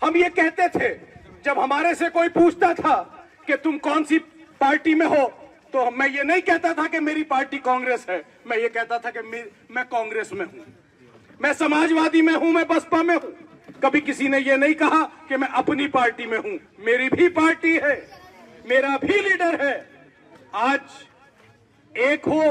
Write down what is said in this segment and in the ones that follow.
हम ये कहते थे, जब हमारे से कोई पूछता था कि तुम कौन सी पार्टी में हो, तो मैं ये नहीं कहता था कि मेरी पार्टी कांग्रेस है, मैं ये कहता था कि मैं कांग्रेस में हूं, मैं समाजवादी में हूं, मैं बसपा में हूं। कभी किसी ने ये नहीं कहा कि मैं अपनी पार्टी में हूं। मेरी भी पार्टी है, मेरा भी लीडर है। आज एक हो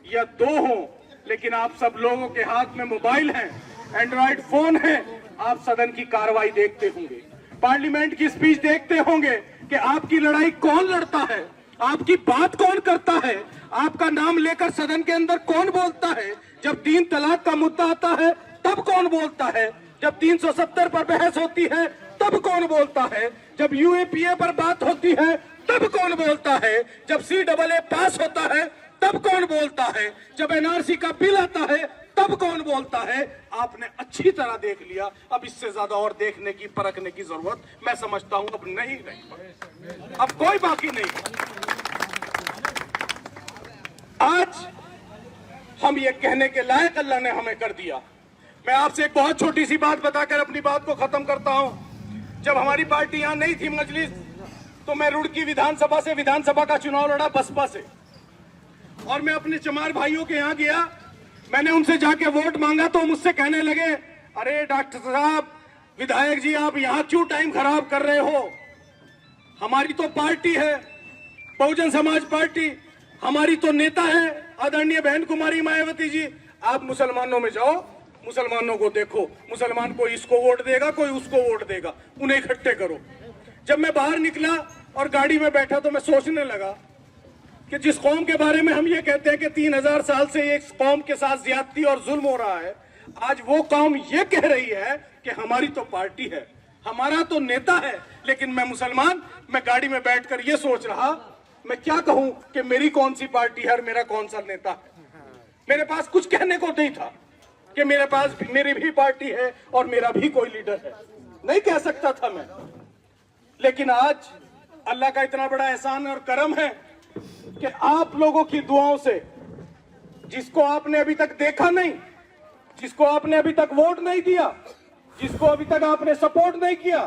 या दो हो, लेकिन आप सब लोगों के हाथ में मोबाइल है, एंड्रॉइड फोन है। आप सदन की कार्रवाई देखते होंगे, पार्लियामेंट की स्पीच देखते होंगे कि आपकी लड़ाई कौन लड़ता है, आपकी बात कौन करता है, आपका नाम लेकर सदन के अंदर कौन बोलता है। जब 3 तलाक का मुद्दा आता है तब कौन बोलता है, जब 370 पर बहस होती है तब कौन बोलता है, जब यूएपीए पर बात होती है तब कौन बोलता है, जब CAA पास होता है तब कौन बोलता है, जब NRC का बिल आता है तब कौन बोलता है। आपने अच्छी तरह देख लिया, अब इससे ज्यादा और देखने की, परखने की जरूरत मैं समझता हूं अब नहीं रही, अब कोई बाकी नहीं। आज हम ये कहने के लायक अल्लाह ने हमें कर दिया। मैं आपसे एक बहुत छोटी सी बात बताकर अपनी बात को खत्म करता हूं। जब हमारी पार्टी यहां नहीं थी मजलिस, तो मैं रुड़की विधानसभा से विधानसभा का चुनाव लड़ा बसपा से, और मैं अपने चमार भाइयों के यहां गया। मैंने उनसे जाके वोट मांगा तो मुझसे कहने लगे, अरे डॉक्टर साहब, विधायक जी, आप यहां क्यों टाइम खराब कर रहे हो, हमारी तो पार्टी है बहुजन समाज पार्टी, हमारी तो नेता है आदरणीय बहन कुमारी मायावती जी, आप मुसलमानों में जाओ, मुसलमानों को देखो, मुसलमान कोई इसको वोट देगा, कोई उसको वोट देगा, उन्हें इकट्ठे करो। जब मैं बाहर निकला और गाड़ी में बैठा तो मैं सोचने लगा कि जिस कौम के बारे में हम ये कहते हैं कि 3000 साल से एक कौम के साथ ज्यादती और जुल्म हो रहा है, आज वो कौम ये कह रही है कि हमारी तो पार्टी है, हमारा तो नेता है, लेकिन मैं मुसलमान, मैं गाड़ी में बैठकर ये सोच रहा, मैं क्या कहूं कि मेरी कौन सी पार्टी है और मेरा कौन सा नेता है। मेरे पास कुछ कहने को नहीं था कि मेरे पास मेरी भी पार्टी है और मेरा भी कोई लीडर है, नहीं कह सकता था मैं। लेकिन आज अल्लाह का इतना बड़ा एहसान और करम है कि आप लोगों की दुआओं से, जिसको आपने अभी तक देखा नहीं, जिसको आपने अभी तक वोट नहीं दिया, जिसको अभी तक आपने सपोर्ट नहीं किया,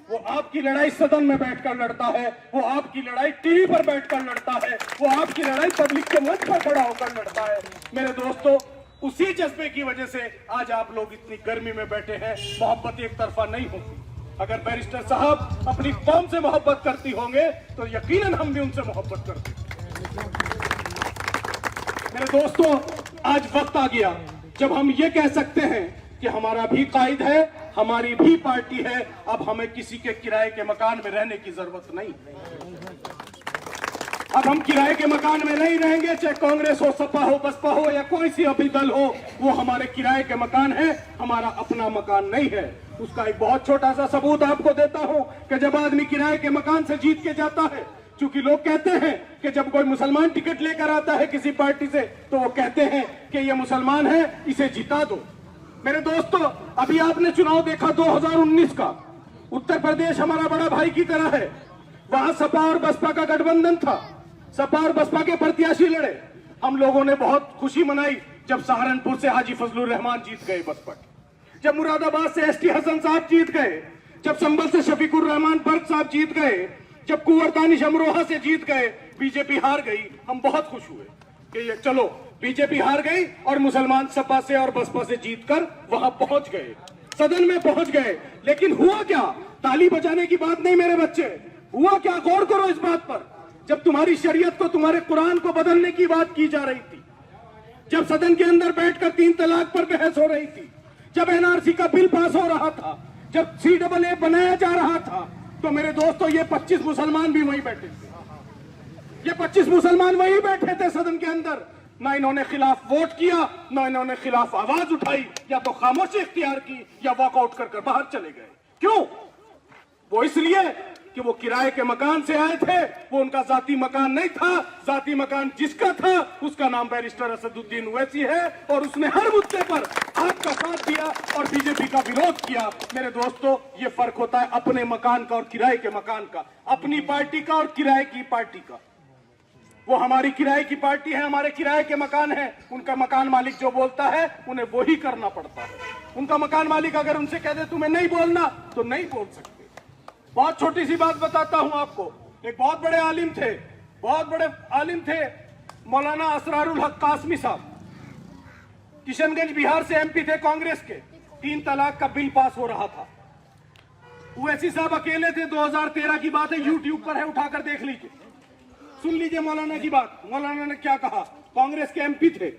वो आपकी लड़ाई सदन में बैठकर लड़ता है, वो आपकी लड़ाई टीवी पर बैठकर लड़ता है, वो आपकी लड़ाई पब्लिक के मंच पर खड़ा होकर लड़ता है। मेरे दोस्तों, उसी जज्बे की वजह से आज आप लोग इतनी गर्मी में बैठे हैं। मोहब्बत एक तरफा नहीं होती। अगर बैरिस्टर साहब अपनी कौम से मोहब्बत करती होंगे तो यकीनन हम भी उनसे मोहब्बत करते। मेरे दोस्तों, आज वक्त आ गया जब हम ये कह सकते हैं कि हमारा भी कायद है, हमारी भी पार्टी है, अब हमें किसी के किराए के मकान में रहने की जरूरत नहीं। अब हम किराए के मकान में नहीं रहेंगे, चाहे कांग्रेस हो, सपा हो, बसपा हो या कोई सी अभी दल हो, वो हमारे किराए के मकान है, हमारा अपना मकान नहीं है। उसका एक बहुत छोटा सा सबूत आपको देता हूं कि जब आदमी किराए के मकान से जीत के जाता है, क्योंकि लोग कहते हैं कि जब कोई मुसलमान टिकट लेकर आता है किसी पार्टी से, तो वो कहते हैं कि ये मुसलमान है, इसे जिता दो। मेरे दोस्तों, अभी आपने चुनाव देखा 2019 का, उत्तर प्रदेश हमारा बड़ा भाई की तरह है, वहां सपा और बसपा का गठबंधन था, सपा और बसपा के प्रत्याशी लड़े। हम लोगों ने बहुत खुशी मनाई जब सहारनपुर से हाजी फजलुर रहमान जीत गए बसपा, जब मुरादाबाद से ST हसन साहब जीत गए, जब संभल से शफीकुर रहमान बर्क साहब जीत गए, जब कुंवर दानिश अमरोहा से जीत गए, बीजेपी हार गई। हम बहुत खुश हुए कि ये चलो बीजेपी हार गई और मुसलमान सपा से और बसपा से जीतकर वहां पहुंच गए, सदन में पहुंच गए। लेकिन हुआ क्या? ताली बजाने की बात नहीं मेरे बच्चे, हुआ क्या? गौर करो इस बात पर। जब तुम्हारी शरीयत को, तुम्हारे कुरान को बदलने की बात की जा रही थी, जब सदन के अंदर बैठकर 3 तलाक पर बहस हो रही थी, जब NRC का बिल पास हो रहा था, जब CAA बनाया जा रहा था, तो मेरे दोस्तों ये 25 मुसलमान भी वहीं बैठे थे, ये 25 मुसलमान वहीं बैठे थे सदन के अंदर। ना इन्होंने खिलाफ वोट किया, ना इन्होंने खिलाफ आवाज उठाई, या तो खामोशी इख्तियार की या वॉकआउट कर बाहर चले गए। क्यों? वो इसलिए कि वो किराए के मकान से आए थे, वो उनका जाती मकान नहीं था। जाती मकान जिसका था उसका नाम बैरिस्टर असदुद्दीन ओवैसी है, और उसने हर मुद्दे पर आपका साथ दिया और बीजेपी का विरोध किया। मेरे दोस्तों, ये फर्क होता है अपने मकान का और किराए के मकान का, अपनी पार्टी का और किराए की पार्टी का। वो हमारी किराए की पार्टी है, हमारे किराए के मकान है। उनका मकान मालिक जो बोलता है उन्हें वही करना पड़ता है। उनका मकान मालिक अगर उनसे कह दे तुम्हें नहीं बोलना तो नहीं बोल सकते। बहुत छोटी सी बात बताता हूं आपको। एक बहुत बड़े आलिम थे मौलाना असरारुल हक कासमी साहब, किशनगंज बिहार से एमपी थे कांग्रेस के। 3 तलाक का बिल पास हो रहा था। ओवैसी साहब अकेले थे, 2013 की बात है, यूट्यूब पर है, उठाकर देख लीजिए, सुन लीजिए मौलाना की बात। मौलाना ने क्या कहा, कांग्रेस के एमपी थे।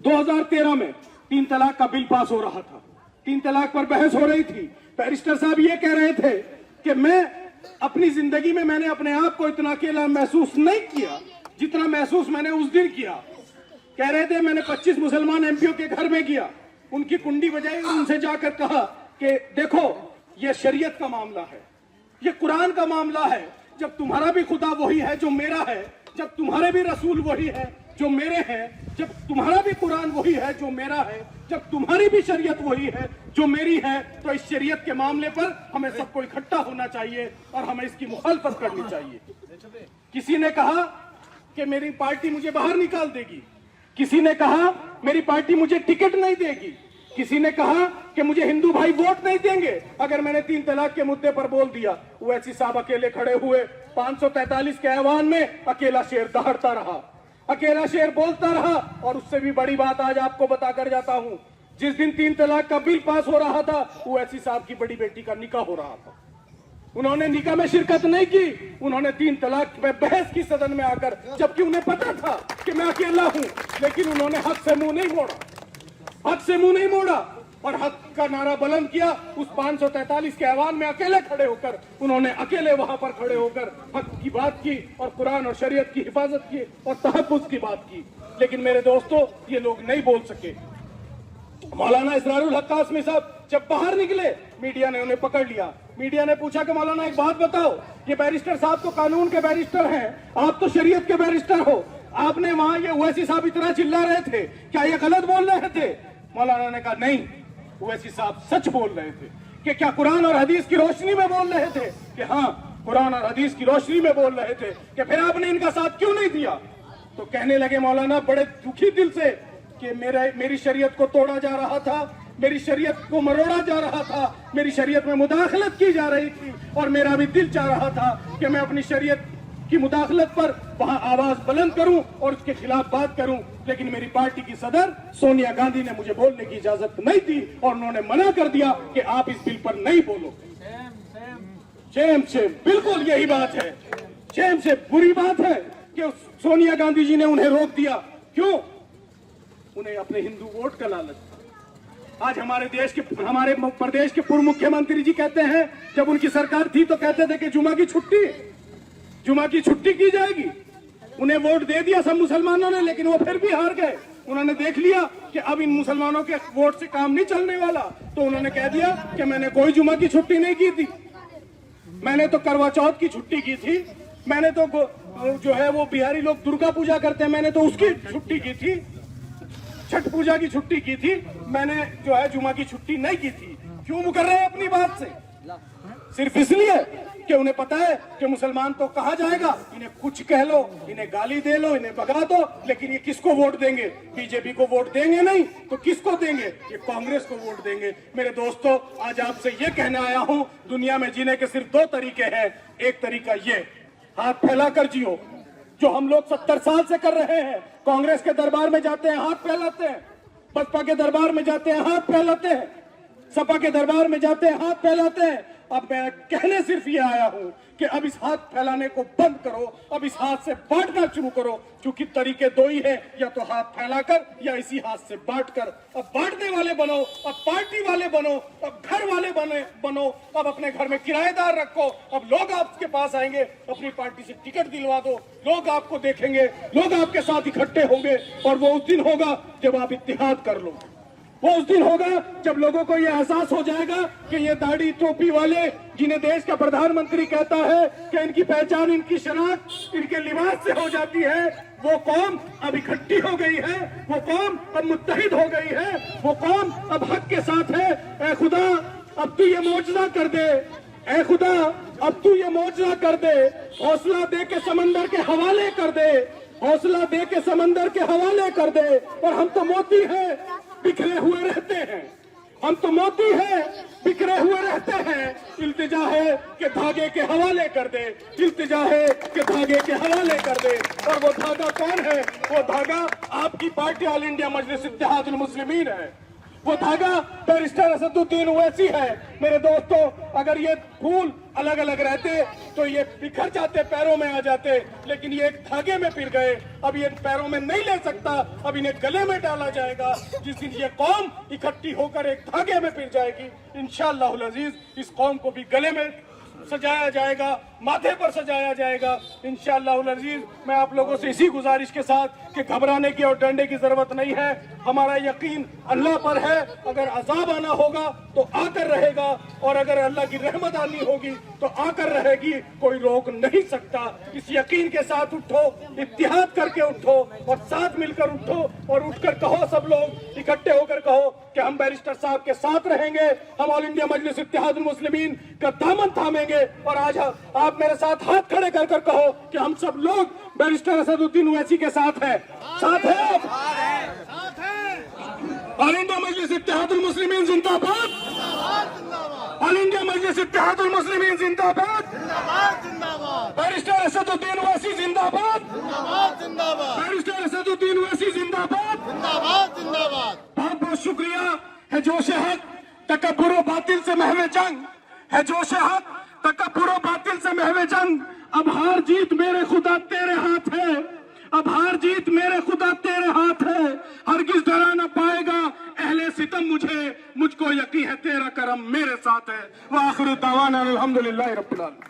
2013 में 3 तलाक का बिल पास हो रहा था, 3 तलाक पर बहस हो रही थी। बैरिस्टर साहब ये कह रहे थे कि मैं अपनी जिंदगी में मैंने अपने आप को इतना अकेला महसूस नहीं किया जितना महसूस मैंने उस दिन किया। कह रहे थे मैंने 25 मुसलमान एमपीओ के घर में गया, उनकी कुंडी बजाई और उनसे जाकर कहा कि देखो ये शरीयत का मामला है, ये कुरान का मामला है। जब तुम्हारा भी खुदा वही है जो मेरा है, जब तुम्हारे भी रसूल वही है जो मेरे हैं, जब तुम्हारा भी कुरान वही है जो मेरा है, जब तुम्हारी भी शरीयत वही है जो मेरी है, तो इस शरीयत के मामले पर हमें सबको इकट्ठा होना चाहिए और हमें इसकी मुखालफत करनी चाहिए। किसी ने कहा कि मेरी पार्टी मुझे बाहर निकाल देगी, किसी ने कहा मेरी पार्टी मुझे टिकट नहीं देगी, किसी ने कहा कि मुझे हिंदू भाई वोट नहीं देंगे अगर मैंने 3 तलाक के मुद्दे पर बोल दिया। ओवैसी साहब अकेले खड़े हुए 543 के ऐवान में, अकेला शेर दहाड़ता रहा, अकेला शेर बोलता रहा। और उससे भी बड़ी बात आज आपको बताकर जाता हूं, जिस दिन 3 तलाक का बिल पास हो रहा था, ओवैसी साहब की बड़ी बेटी का निकाह हो रहा था। उन्होंने निकाह में शिरकत नहीं की, उन्होंने 3 तलाक में बहस की सदन में आकर, जबकि उन्हें पता था कि मैं अकेला हूं, लेकिन उन्होंने हक से मुंह नहीं मोड़ा, हक से मुंह नहीं मोड़ा और हक का नारा बुलंद किया। उस 543 के ऐवान में अकेले खड़े होकर उन्होंने अकेले वहां पर खड़े होकर हक की बात की और कुरान और शरीयत की हिफाजत की और तहफ्फुज़ की बात की। लेकिन मेरे दोस्तों, ये लोग नहीं बोल सके। मौलाना इसरारुल हक कासमी साहब जब बाहर निकले, मीडिया ने उन्हें पकड़ लिया। मीडिया ने पूछा कि मौलाना एक बात बताओ, ये बैरिस्टर साहब तो कानून के बैरिस्टर हैं, आप तो शरीयत के बैरिस्टर हो, आपने वहां ये ओवैसी साहब इतना चिल्ला रहे थे, क्या ये गलत बोल रहे थे? मौलाना ने कहा नहीं, ओवैसी साहब सच बोल रहे थे। कि क्या कुरान और हदीस की रोशनी में बोल रहे थे? कि हाँ, कुरान और हदीस की रोशनी में बोल रहे थे। कि फिर आपने इनका साथ क्यों नहीं दिया? तो कहने लगे मौलाना बड़े दुखी दिल से कि मेरी शरीयत को तोड़ा जा रहा था, मेरी शरीयत को मरोड़ा जा रहा था, मेरी शरीयत में मुदाखलत की जा रही थी और मेरा भी दिल चाह रहा था कि मैं अपनी शरीयत की मुदाखलत पर वहां आवाज बुलंद करूं और उसके खिलाफ बात करूं। लेकिन मेरी पार्टी की सदर सोनिया गांधी ने मुझे बोलने की इजाजत नहीं दी और उन्होंने मना कर दिया कि आप इस बिल पर नहीं बोलो। शेम शेम, बिल्कुल यही बात है। शेम से बुरी बात है कि सोनिया गांधी जी ने उन्हें रोक दिया। क्यों? उन्हें अपने हिंदू वोट का लालच था। आज हमारे प्रदेश के पूर्व मुख्यमंत्री जी कहते हैं, जब उनकी सरकार थी तो कहते थे कि जुमा की छुट्टी की जाएगी। उन्हें वोट दे दिया सब मुसलमानों ने, लेकिन वो फिर भी हार गए। उन्होंने देख लिया कि अब इन मुसलमानों के वोट से काम नहीं चलने वाला, तो उन्होंने कह दिया कि मैंने कोई जुमा की छुट्टी नहीं की थी, मैंने तो करवा चौथ की छुट्टी की थी, मैंने तो जो है वो बिहारी लोग दुर्गा पूजा करते हैं, मैंने तो उसकी छुट्टी की थी, छठ पूजा की छुट्टी की थी, मैंने जो है जुमा की छुट्टी नहीं की थी। क्यों मुकर रहे हैं अपनी बात से? सिर्फ इसलिए कि उन्हें पता है कि मुसलमान तो कहा जाएगा, इन्हें कुछ कह लो, इन्हें गाली दे लो, इन्हें भगा दो, लेकिन ये किसको वोट देंगे? बीजेपी को वोट देंगे नहीं तो किसको देंगे? ये कांग्रेस को वोट देंगे। मेरे दोस्तों, आज आपसे ये कहने आया हूं, दुनिया में जीने के सिर्फ 2 तरीके हैं। एक तरीका ये, हाथ फैलाकर जियो, जो हम लोग 70 साल से कर रहे हैं। कांग्रेस के दरबार में जाते हैं, हाथ फैलाते हैं, बसपा के दरबार में जाते हैं, हाथ फैलाते हैं, सपा के दरबार में जाते हैं, हाथ फैलाते हैं। अब मैं कहने सिर्फ ये आया हूं कि अब इस हाथ फैलाने को बंद करो, अब इस हाथ से बांटना शुरू करो, क्योंकि तरीके 2 ही है, या तो हाथ फैलाकर या इसी हाथ से बांटकर। अब बांटने वाले बनो, अब पार्टी वाले बनो, अब घर वाले बनो, अब अपने घर में किराएदार रखो। अब लोग आपके पास आएंगे, अपनी पार्टी से टिकट दिलवा दो, लोग आपको देखेंगे, लोग आपके साथ इकट्ठे होंगे और वो उस दिन होगा जब आप इत्तेहाद कर लो। वो उस दिन होगा जब लोगों को यह एहसास हो जाएगा कि ये दाढ़ी टोपी वाले, जिन्हें देश का प्रधानमंत्री कहता है कि इनकी पहचान, इनकी शनाख्त इनके लिबास से हो जाती है, वो कौम अब इकट्ठी हो गई है, वो कौम अब मुत्तहिद हो गई है, वो कौम अब हक के साथ है। ऐ खुदा, अब तू ये मौजज़ा कर दे, ऐ खुदा अब तू ये मौजज़ा कर दे, हौसला दे के समंदर के हवाले कर दे, हौसला दे के समंदर के हवाले कर दे। और हम तो मोती हैं, बिखरे हुए रहते हैं। हम तो मोती हैं, बिखरे हुए रहते हैं। इल्तिजा है कि धागे के हवाले कर दे, इल्तिजा है कि धागे के हवाले कर दे। और वो धागा कौन है? वो धागा आपकी पार्टी ऑल इंडिया मजलिस इत्तेहादुल मुस्लिमीन है। वो धागा बैरिस्टर असदुद्दीन ओवैसी है। मेरे दोस्तों, अगर ये फूल अलग अलग रहते तो ये बिखर जाते, पैरों में आ जाते, लेकिन ये एक धागे में पिर गए। अब ये पैरों में नहीं ले सकता, अब इन्हें गले में डाला जाएगा। जिस दिन ये कौम इकट्ठी होकर एक धागे में पिर जाएगी, इंशाअल्लाह अजीज इस कौम को भी गले में सजाया जाएगा, माथे पर सजाया जाएगा इंशाअल्लाह अजीज। मैं आप लोगों से इसी गुजारिश के साथ कि घबराने की और डरने की जरूरत नहीं है। हमारा यकीन अल्लाह पर है। अगर अजाब आना होगा तो आकर रहेगा, और अगर अल्लाह की रहमत आनी होगी तो आकर रहेगी, कोई रोक नहीं सकता। इस यकीन के साथ उठो, इत्तिहाद करके उठो और साथ मिलकर उठो और उठकर कहो, सब लोग इकट्ठे होकर कहो कि हम बैरिस्टर साहब के साथ रहेंगे, हम ऑल इंडिया मजलिस इत्तेहादुल मुस्लिमीन का दामन थामेंगे। और आज आप मेरे साथ हाथ खड़े कर कर कहो कि हम सब लोग बैरिस्टर असदुद्दीन ओवैसी के साथ हैं। साथ है ऑल इंडिया मजलिस इत्तेहादुल मुस्लिमीन जिंदाबाद, ऑल इंडिया मजलिस इत्तेहादुल मुस्लिमीन जिंदाबाद, बैरिस्टर असदुद्दीन ओवैसी जिंदाबाद, बैरिस्टर असदुद्दीन ओवैसी जिंदाबाद। बहुत बहुत शुक्रिया। है जोश हक तकब्बुर व बातिल से महवे जंग, है जोश हक तकब्बुर व बातिल से महवे जंग। अब हार जीत मेरे खुदा तेरे हाथ है, अब हार जीत मेरे खुदा तेरे हाथ है। हरगिज डरा न पाएगा अहले सितम मुझको यकीन है तेरा करम मेरे साथ है। व आखिर दावाना अल्हम्दुलिल्लाहि रब्बिल आलमीन।